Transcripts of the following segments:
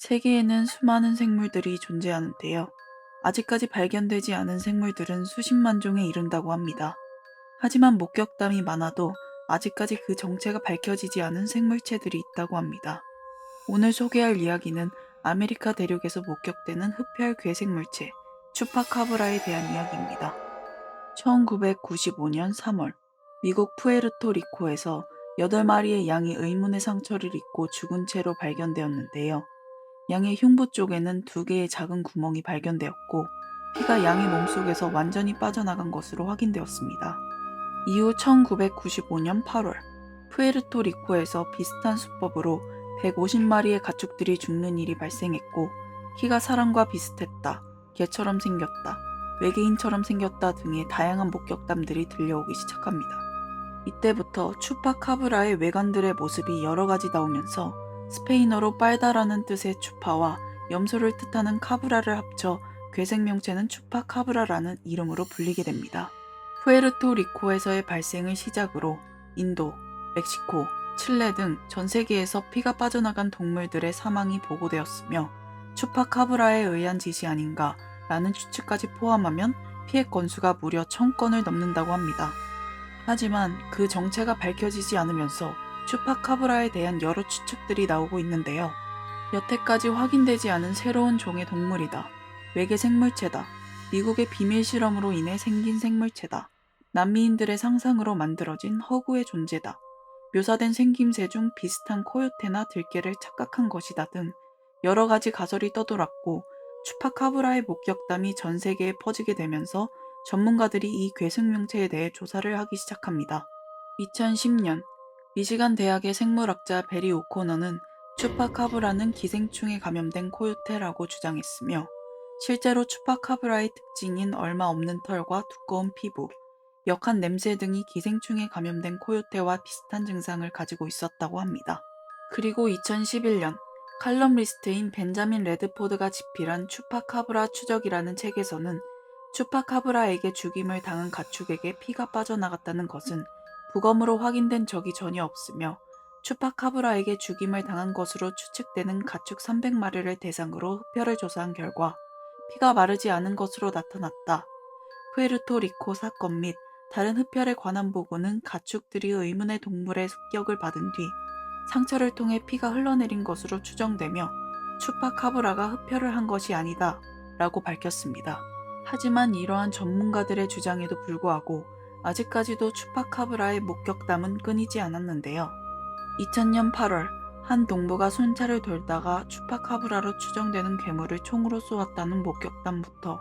세계에는 수많은 생물들이 존재하는데요. 아직까지 발견되지 않은 생물들은 수십만 종에 이른다고 합니다. 하지만 목격담이 많아도 아직까지 그 정체가 밝혀지지 않은 생물체들이 있다고 합니다. 오늘 소개할 이야기는 아메리카 대륙에서 목격되는 흡혈 괴생물체 추파카브라에 대한 이야기입니다. 1995년 3월 미국 푸에르토리코에서 8마리의 양이 의문의 상처를 입고 죽은 채로 발견되었는데요. 양의 흉부 쪽에는 2개의 작은 구멍이 발견되었고 피가 양의 몸속에서 완전히 빠져나간 것으로 확인되었습니다. 이후 1995년 8월 푸에르토리코에서 비슷한 수법으로 150마리의 가축들이 죽는 일이 발생했고 키가 사람과 비슷했다, 개처럼 생겼다, 외계인처럼 생겼다 등의 다양한 목격담들이 들려오기 시작합니다. 이때부터 추파카브라의 외관들의 모습이 여러 가지 나오면서 스페인어로 빨다라는 뜻의 추파와 염소를 뜻하는 카브라를 합쳐 괴생명체는 추파카브라라는 이름으로 불리게 됩니다. 푸에르토리코에서의 발생을 시작으로 인도, 멕시코, 칠레 등 전 세계에서 피가 빠져나간 동물들의 사망이 보고되었으며 추파카브라에 의한 짓이 아닌가 라는 추측까지 포함하면 피해 건수가 무려 1000건을 넘는다고 합니다. 하지만 그 정체가 밝혀지지 않으면서 추파카브라에 대한 여러 추측들이 나오고 있는데요. 여태까지 확인되지 않은 새로운 종의 동물이다. 외계 생물체다. 미국의 비밀 실험으로 인해 생긴 생물체다. 남미인들의 상상으로 만들어진 허구의 존재다. 묘사된 생김새 중 비슷한 코요테나 들개를 착각한 것이다 등 여러 가지 가설이 떠돌았고 추파카브라의 목격담이 전 세계에 퍼지게 되면서 전문가들이 이 괴생명체에 대해 조사를 하기 시작합니다. 2010년 미시간 대학의 생물학자 베리 오코너는 추파카브라는 기생충에 감염된 코요테라고 주장했으며 실제로 추파카브라의 특징인 얼마 없는 털과 두꺼운 피부, 역한 냄새 등이 기생충에 감염된 코요테와 비슷한 증상을 가지고 있었다고 합니다. 그리고 2011년 칼럼리스트인 벤자민 레드포드가 집필한 추파카브라 추적이라는 책에서는 추파카브라에게 죽임을 당한 가축에게 피가 빠져나갔다는 것은 부검으로 확인된 적이 전혀 없으며 추파카브라에게 죽임을 당한 것으로 추측되는 가축 300마리를 대상으로 흡혈을 조사한 결과 피가 마르지 않은 것으로 나타났다. 푸에르토리코 사건 및 다른 흡혈에 관한 보고는 가축들이 의문의 동물의 습격을 받은 뒤 상처를 통해 피가 흘러내린 것으로 추정되며 추파카브라가 흡혈을 한 것이 아니다 라고 밝혔습니다. 하지만 이러한 전문가들의 주장에도 불구하고 아직까지도 추파카브라의 목격담은 끊이지 않았는데요. 2000년 8월 한 농부가 순찰을 돌다가 추파카브라로 추정되는 괴물을 총으로 쏘았다는 목격담부터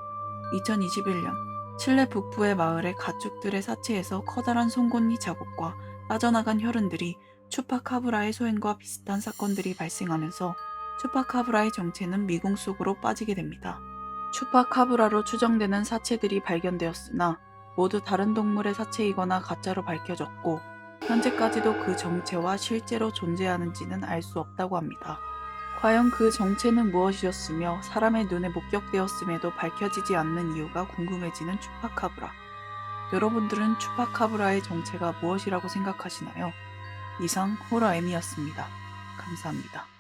2021년 칠레 북부의 마을의 가축들의 사체에서 커다란 송곳니 자국과 빠져나간 혈흔들이 추파카브라의 소행과 비슷한 사건들이 발생하면서 추파카브라의 정체는 미궁 속으로 빠지게 됩니다. 추파카브라로 추정되는 사체들이 발견되었으나 모두 다른 동물의 사체이거나 가짜로 밝혀졌고 현재까지도 그 정체와 실제로 존재하는지는 알 수 없다고 합니다. 과연 그 정체는 무엇이었으며 사람의 눈에 목격되었음에도 밝혀지지 않는 이유가 궁금해지는 추파카브라. 여러분들은 추파카브라의 정체가 무엇이라고 생각하시나요? 이상 호러엠이었습니다. 감사합니다.